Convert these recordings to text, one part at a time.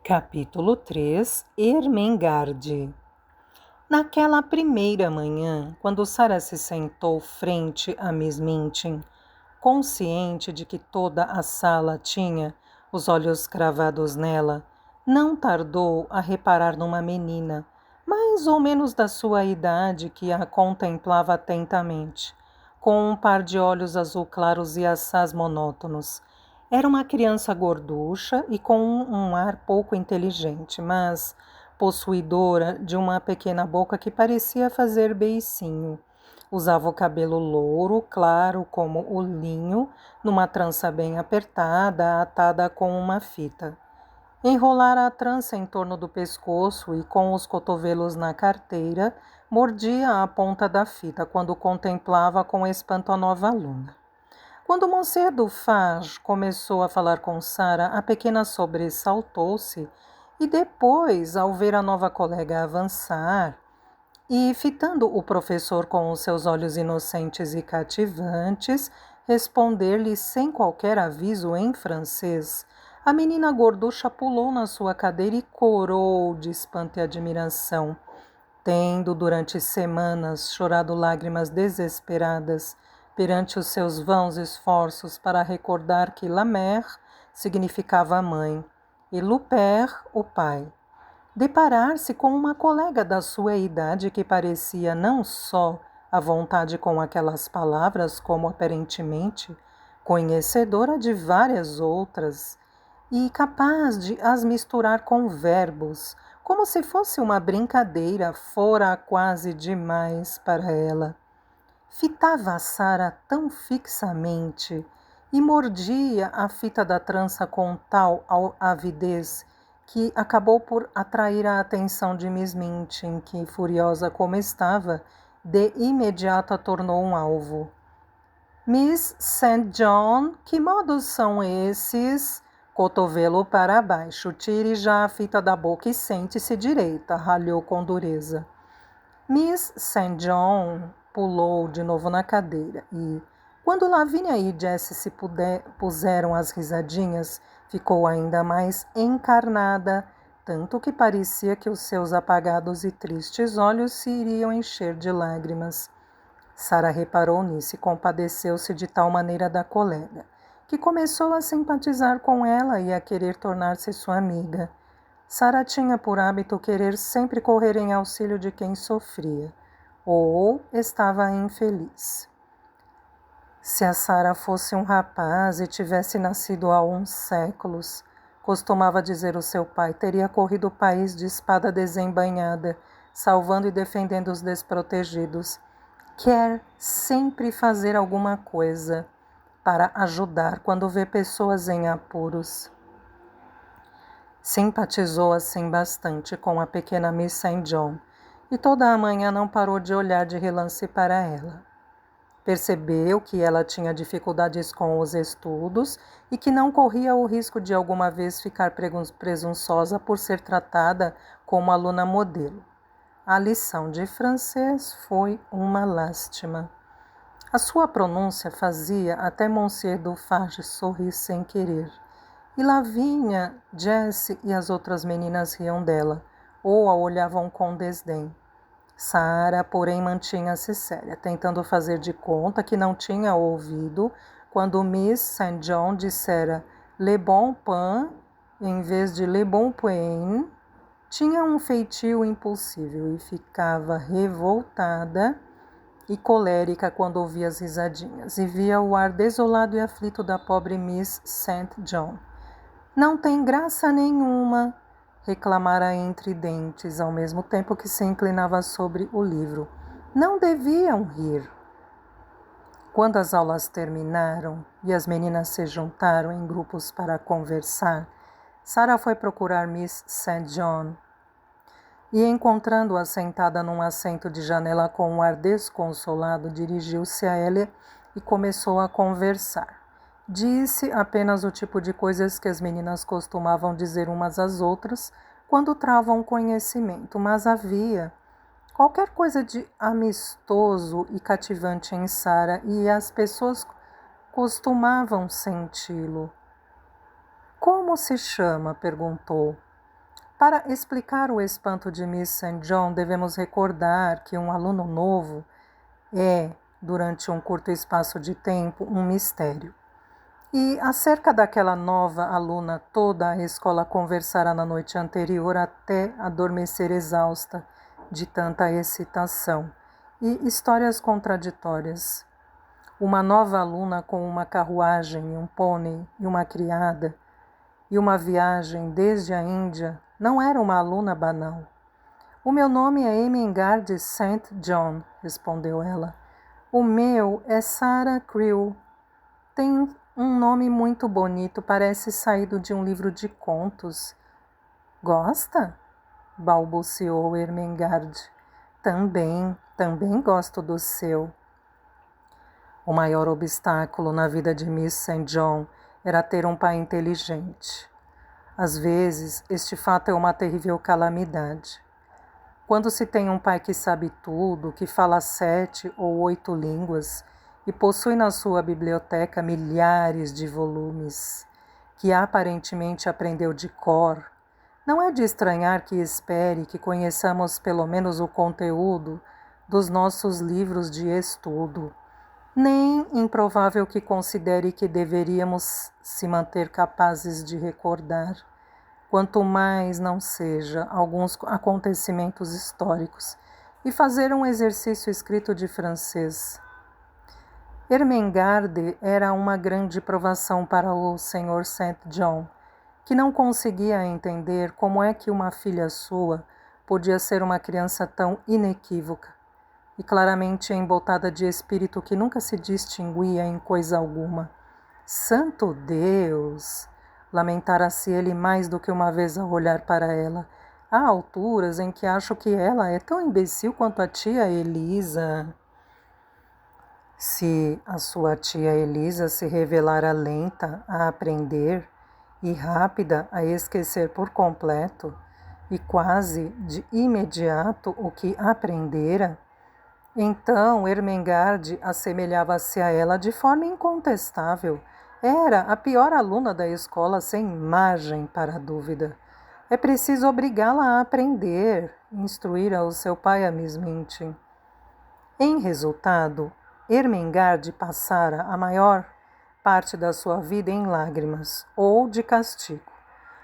Capítulo 3 Ermengarde. Naquela primeira manhã, quando Sara se sentou frente a Miss Minchin, consciente de que toda a sala tinha os olhos cravados nela, não tardou a reparar numa menina, mais ou menos da sua idade, que a contemplava atentamente, com um par de olhos azul claros e assaz monótonos. Era uma criança gorducha e com um ar pouco inteligente, mas possuidora de uma pequena boca que parecia fazer beicinho. Usava o cabelo louro, claro como o linho, numa trança bem apertada, atada com uma fita. Enrolara a trança em torno do pescoço e, com os cotovelos na carteira, mordia a ponta da fita quando contemplava com espanto a nova aluna. Quando Monsieur Dufarge começou a falar com Sara, a pequena sobressaltou-se e depois, ao ver a nova colega avançar e, fitando o professor com os seus olhos inocentes e cativantes, responder-lhe sem qualquer aviso em francês, a menina gorducha pulou na sua cadeira e corou de espanto e admiração, tendo durante semanas chorado lágrimas desesperadas perante os seus vãos esforços para recordar que la mère significava a mãe e le père o pai. Deparar-se com uma colega da sua idade que parecia não só à vontade com aquelas palavras, como aparentemente conhecedora de várias outras e capaz de as misturar com verbos, como se fosse uma brincadeira, fora quase demais para ela. Fitava a Sara tão fixamente e mordia a fita da trança com tal avidez que acabou por atrair a atenção de Miss Minchin, que, furiosa como estava, de imediato a tornou um alvo. Miss St. John, que modos são esses? Cotovelo para baixo, tire já a fita da boca e sente-se direita, ralhou com dureza. Miss St. John pulou de novo na cadeira e, quando Lavínia e Jessie se puseram as risadinhas, ficou ainda mais encarnada, tanto que parecia que os seus apagados e tristes olhos se iriam encher de lágrimas. Sara reparou nisso e compadeceu-se de tal maneira da colega, que começou a simpatizar com ela e a querer tornar-se sua amiga. Sara tinha por hábito querer sempre correr em auxílio de quem sofria ou estava infeliz. Se a Sara fosse um rapaz e tivesse nascido há uns séculos, costumava dizer o seu pai, teria corrido o país de espada desembainhada, salvando e defendendo os desprotegidos. Quer sempre fazer alguma coisa para ajudar quando vê pessoas em apuros. Simpatizou assim bastante com a pequena Miss St. John e toda a manhã não parou de olhar de relance para ela. Percebeu que ela tinha dificuldades com os estudos e que não corria o risco de alguma vez ficar presunçosa por ser tratada como aluna modelo. A lição de francês foi uma lástima. A sua pronúncia fazia até Monsieur Dufarge sorrir sem querer. E Lavínia, Jessie e as outras meninas riam dela, ou a olhavam com desdém. Sara, porém, mantinha-se séria, tentando fazer de conta que não tinha ouvido quando Miss St. John dissera Le bon pain em vez de Le bon pain. Tinha um feitio impossível e ficava revoltada e colérica quando ouvia as risadinhas e via o ar desolado e aflito da pobre Miss St. John. Não tem graça nenhuma, reclamara entre dentes, ao mesmo tempo que se inclinava sobre o livro. Não deviam rir. Quando as aulas terminaram e as meninas se juntaram em grupos para conversar, Sara foi procurar Miss St. John e, encontrando-a sentada num assento de janela com um ar desconsolado, dirigiu-se a ela e começou a conversar. Disse apenas o tipo de coisas que as meninas costumavam dizer umas às outras quando travam conhecimento, mas havia qualquer coisa de amistoso e cativante em Sara e as pessoas costumavam senti-lo. Como se chama? Perguntou. Para explicar o espanto de Miss St. John, devemos recordar que um aluno novo é, durante um curto espaço de tempo, um mistério. E acerca daquela nova aluna, toda a escola conversara na noite anterior até adormecer exausta de tanta excitação e histórias contraditórias. Uma nova aluna com uma carruagem, um pônei e uma criada, e uma viagem desde a Índia, não era uma aluna banal. O meu nome é Ermengarde St. John, respondeu ela. O meu é Sarah Crewe. Tem um nome muito bonito, parece saído de um livro de contos. Gosta? Balbuciou Ermengarde. Também gosto do seu. O maior obstáculo na vida de Miss St. John era ter um pai inteligente. Às vezes, este fato é uma terrível calamidade. Quando se tem um pai que sabe tudo, que fala 7 ou 8 línguas e possui na sua biblioteca milhares de volumes, que aparentemente aprendeu de cor, não é de estranhar que espere que conheçamos pelo menos o conteúdo dos nossos livros de estudo. Nem improvável que considere que deveríamos se manter capazes de recordar, quanto mais não seja alguns acontecimentos históricos, e fazer um exercício escrito de francês. Ermengarde era uma grande provação para o Sr. St. John, que não conseguia entender como é que uma filha sua podia ser uma criança tão inequívoca e claramente embotada de espírito que nunca se distinguia em coisa alguma. Santo Deus! Lamentara-se ele mais do que uma vez ao olhar para ela. Há alturas em que acho que ela é tão imbecil quanto a tia Elisa. Se a sua tia Elisa se revelara lenta a aprender e rápida a esquecer por completo, e quase de imediato o que aprendera, então Ermengarde assemelhava-se a ela de forma incontestável. Era a pior aluna da escola, sem margem para dúvida. É preciso obrigá-la a aprender, instruíra o seu pai a Miss Minchin. Em resultado, Ermengarde passara a maior parte da sua vida em lágrimas ou de castigo.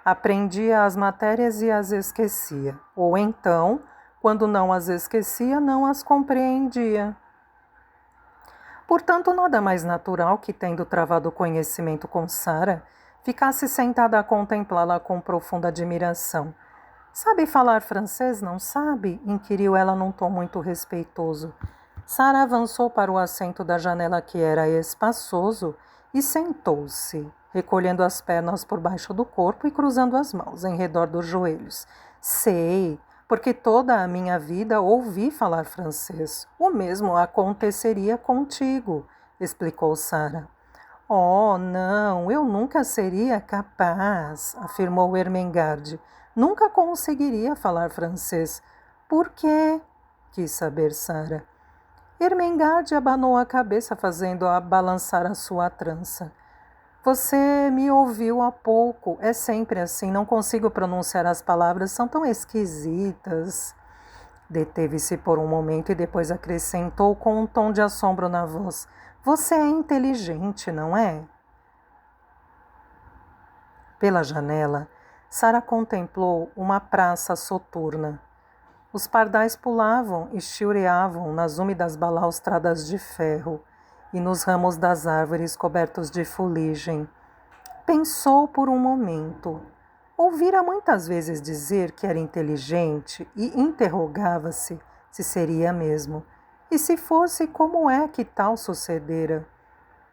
Aprendia as matérias e as esquecia, ou então, quando não as esquecia, não as compreendia. Portanto, nada mais natural que, tendo travado o conhecimento com Sarah, ficasse sentada a contemplá-la com profunda admiração. Sabe falar francês, não sabe? Inquiriu ela num tom muito respeitoso. Sarah avançou para o assento da janela, que era espaçoso, e sentou-se, recolhendo as pernas por baixo do corpo e cruzando as mãos em redor dos joelhos. Sei, porque toda a minha vida ouvi falar francês. O mesmo aconteceria contigo, explicou Sarah. Oh, não, eu nunca seria capaz, afirmou Ermengarde. Nunca conseguiria falar francês. Por quê? Quis saber Sarah. Ermengarde abanou a cabeça, fazendo-a balançar a sua trança. Você me ouviu há pouco. É sempre assim, não consigo pronunciar as palavras, são tão esquisitas. Deteve-se por um momento e depois acrescentou com um tom de assombro na voz. Você é inteligente, não é? Pela janela, Sarah contemplou uma praça soturna. Os pardais pulavam e chilreavam nas úmidas balaustradas de ferro e nos ramos das árvores cobertos de fuligem. Pensou por um momento. Ouvira muitas vezes dizer que era inteligente e interrogava-se se seria mesmo. E se fosse, como é que tal sucedera?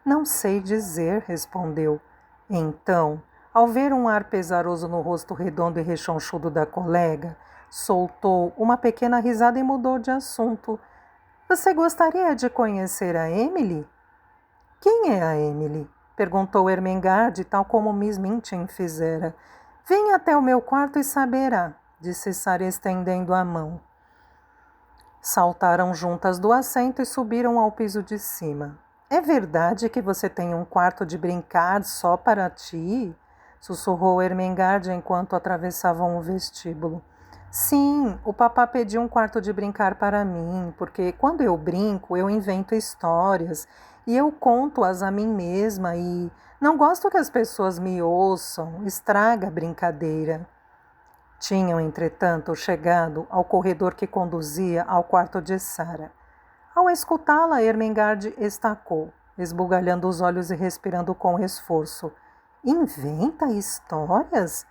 Não sei dizer, respondeu. Então, ao ver um ar pesaroso no rosto redondo e rechonchudo da colega, soltou uma pequena risada e mudou de assunto. Você gostaria de conhecer a Emily? Quem é a Emily? Perguntou Ermengarde, tal como Miss Minchin fizera. Venha até o meu quarto e saberá, disse Sarah estendendo a mão. Saltaram juntas do assento e subiram ao piso de cima. É verdade que você tem um quarto de brincar só para ti? sussurrou Ermengarde enquanto atravessavam o vestíbulo. Sim, o papá pediu um quarto de brincar para mim, porque quando eu brinco, eu invento histórias e eu conto-as a mim mesma e não gosto que as pessoas me ouçam, estraga a brincadeira. Tinham, entretanto, chegado ao corredor que conduzia ao quarto de Sara. Ao escutá-la, Ermengarde estacou, esbugalhando os olhos e respirando com esforço. Inventa histórias?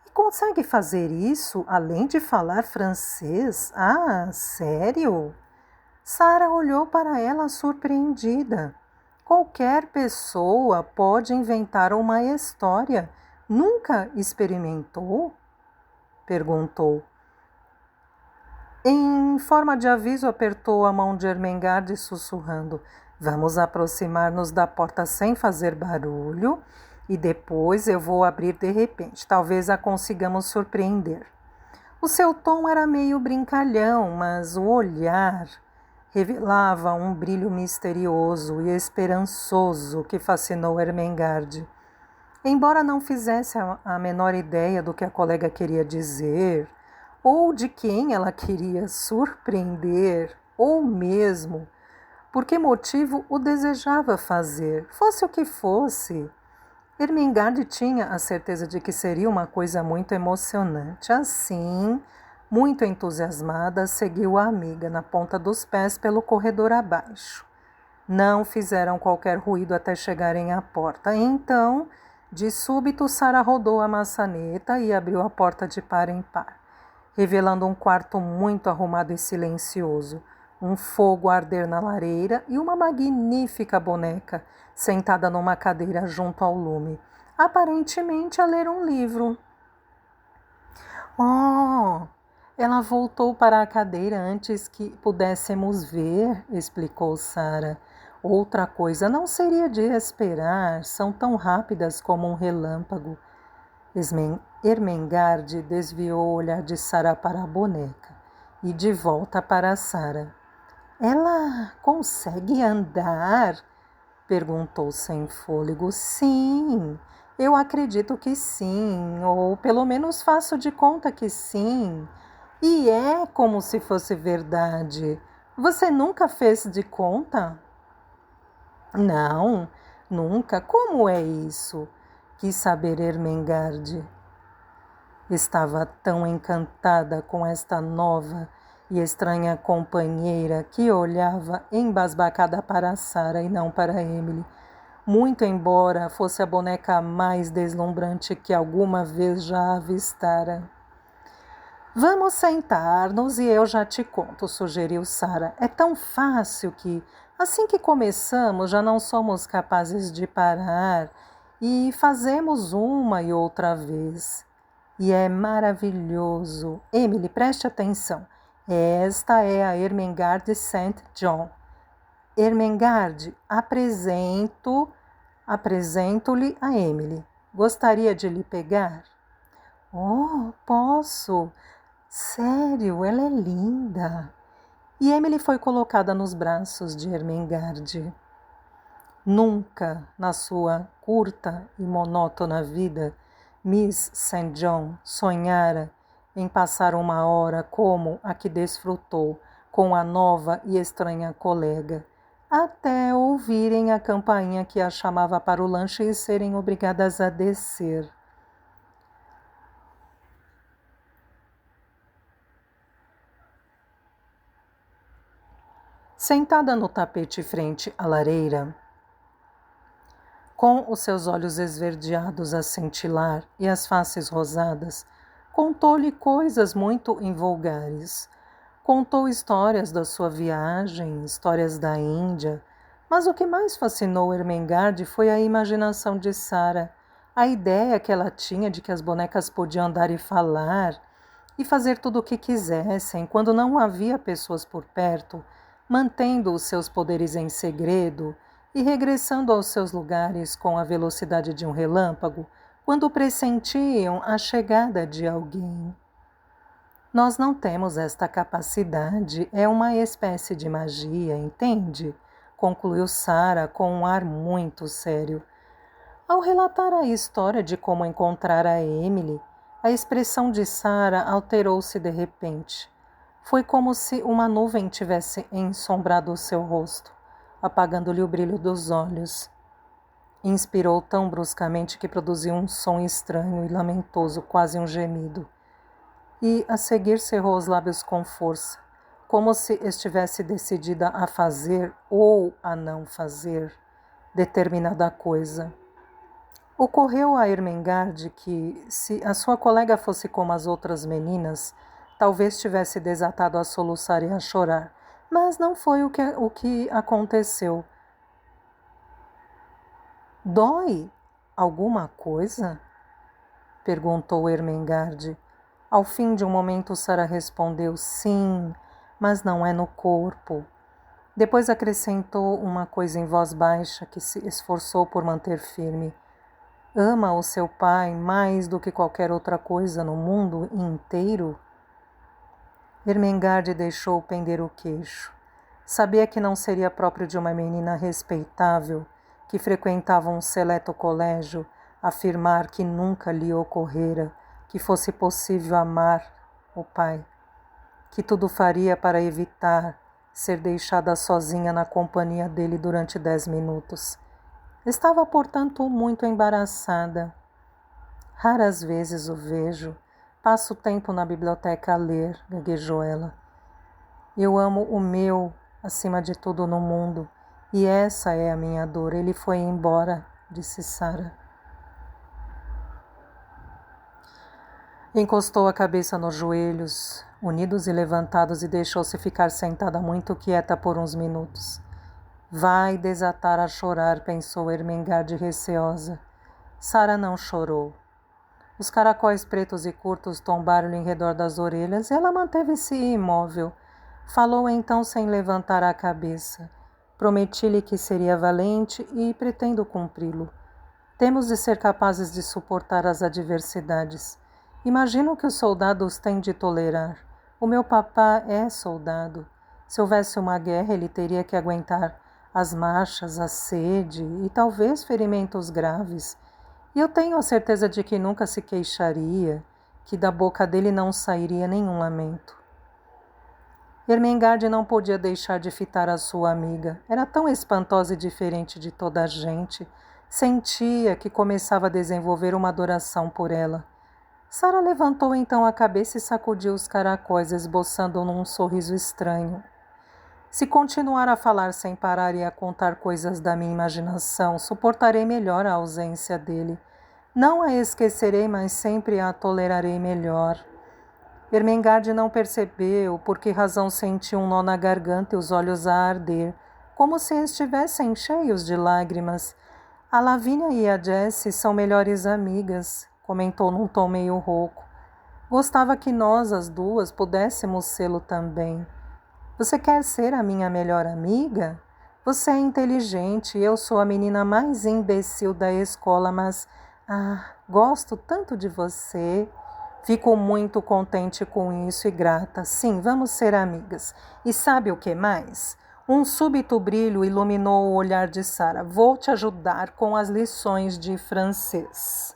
E consegue fazer isso além de falar francês? Ah, sério? Sara olhou para ela surpreendida. Qualquer pessoa pode inventar uma história. Nunca experimentou? Perguntou. Em forma de aviso, apertou a mão de Ermengarde, sussurrando: Vamos aproximar-nos da porta sem fazer barulho e depois eu vou abrir de repente. Talvez a consigamos surpreender. O seu tom era meio brincalhão, mas o olhar revelava um brilho misterioso e esperançoso que fascinou Ermengarde. Embora não fizesse a menor ideia do que a colega queria dizer, ou de quem ela queria surpreender, ou mesmo por que motivo o desejava fazer, fosse o que fosse, Ermengarde tinha a certeza de que seria uma coisa muito emocionante. Assim, muito entusiasmada, seguiu a amiga na ponta dos pés pelo corredor abaixo. Não fizeram qualquer ruído até chegarem à porta. Então, de súbito, Sara rodou a maçaneta e abriu a porta de par em par, revelando um quarto muito arrumado e silencioso, um fogo a arder na lareira e uma magnífica boneca sentada numa cadeira junto ao lume, aparentemente a ler um livro. Oh! Ela voltou para a cadeira antes que pudéssemos ver, explicou Sara. Outra coisa não seria de esperar, são tão rápidas como um relâmpago. Ermengarde desviou o olhar de Sara para a boneca e de volta para Sara. Ela consegue andar? Perguntou sem fôlego. Sim, eu acredito que sim, ou pelo menos faço de conta que sim. E é como se fosse verdade. Você nunca fez de conta? Não, nunca. Como é isso? Quis saber Ermengarde. Estava tão encantada com esta nova e estranha companheira que olhava embasbacada para Sara e não para Emily, muito embora fosse a boneca mais deslumbrante que alguma vez já avistara. Vamos sentar-nos e eu já te conto, sugeriu Sara. É tão fácil que, assim que começamos, já não somos capazes de parar e fazemos uma e outra vez. E é maravilhoso. Emily, preste atenção. Esta é a Ermengarde St. John. Ermengarde, apresento-lhe a Emily. Gostaria de lhe pegar? Oh, posso. Sério, ela é linda. E Emily foi colocada nos braços de Ermengarde. Nunca, na sua curta e monótona vida, Miss St. John sonhara em passar uma hora como a que desfrutou com a nova e estranha colega, até ouvirem a campainha que a chamava para o lanche e serem obrigadas a descer. Sentada no tapete frente à lareira, com os seus olhos esverdeados a cintilar e as faces rosadas, contou-lhe coisas muito invulgares. Contou histórias da sua viagem, histórias da Índia, mas o que mais fascinou Ermengarde foi a imaginação de Sara, a ideia que ela tinha de que as bonecas podiam andar e falar e fazer tudo o que quisessem quando não havia pessoas por perto, mantendo os seus poderes em segredo e regressando aos seus lugares com a velocidade de um relâmpago quando pressentiam a chegada de alguém. Nós não temos esta capacidade, é uma espécie de magia, entende? Concluiu Sara com um ar muito sério. Ao relatar a história de como encontrar a Emily, a expressão de Sarah alterou-se de repente. Foi como se uma nuvem tivesse ensombrado o seu rosto, apagando-lhe o brilho dos olhos. Inspirou tão bruscamente que produziu um som estranho e lamentoso, quase um gemido. E, a seguir, cerrou os lábios com força, como se estivesse decidida a fazer ou a não fazer determinada coisa. Ocorreu a Ermengarde que, se a sua colega fosse como as outras meninas, talvez tivesse desatado a soluçar e a chorar, mas não foi o que aconteceu. Dói alguma coisa? Perguntou Ermengarde. Ao fim de um momento, Sarah respondeu sim, mas não é no corpo. Depois acrescentou uma coisa em voz baixa que se esforçou por manter firme. Ama o seu pai mais do que qualquer outra coisa no mundo inteiro? Ermengarde deixou pender o queixo. Sabia que não seria próprio de uma menina respeitável, que frequentava um seleto colégio, afirmar que nunca lhe ocorrera que fosse possível amar o pai, que tudo faria para evitar ser deixada sozinha na companhia dele durante 10 minutos. Estava, portanto, muito embaraçada. Raras vezes o vejo. Passo tempo na biblioteca a ler, gaguejou ela. Eu amo o meu acima de tudo no mundo, e essa é a minha dor. Ele foi embora, disse Sarah. Encostou a cabeça nos joelhos, unidos e levantados, e deixou-se ficar sentada muito quieta por uns minutos. Vai desatar a chorar, pensou Ermengarde receosa. Sarah não chorou. Os caracóis pretos e curtos tombaram-lhe em redor das orelhas e ela manteve-se imóvel. Falou então sem levantar a cabeça. Prometi-lhe que seria valente e pretendo cumpri-lo. Temos de ser capazes de suportar as adversidades. Imagino que os soldados têm de tolerar. O meu papá é soldado. Se houvesse uma guerra, ele teria que aguentar as marchas, a sede e talvez ferimentos graves. E eu tenho a certeza de que nunca se queixaria, que da boca dele não sairia nenhum lamento. Ermengarde não podia deixar de fitar a sua amiga. Era tão espantosa e diferente de toda a gente. Sentia que começava a desenvolver uma adoração por ela. Sarah levantou então a cabeça e sacudiu os caracóis, esboçando num sorriso estranho. Se continuar a falar sem parar e a contar coisas da minha imaginação, suportarei melhor a ausência dele. Não a esquecerei, mas sempre a tolerarei melhor. Ermengarde não percebeu por que razão sentiu um nó na garganta e os olhos a arder, como se estivessem cheios de lágrimas. A Lavínia e a Jessie são melhores amigas, comentou num tom meio rouco. Gostava que nós, as duas, pudéssemos sê-lo também. Você quer ser a minha melhor amiga? Você é inteligente e eu sou a menina mais imbecil da escola, mas, gosto tanto de você. Fico muito contente com isso e grata. Sim, vamos ser amigas. E sabe o que mais? Um súbito brilho iluminou o olhar de Sarah. Vou te ajudar com as lições de francês.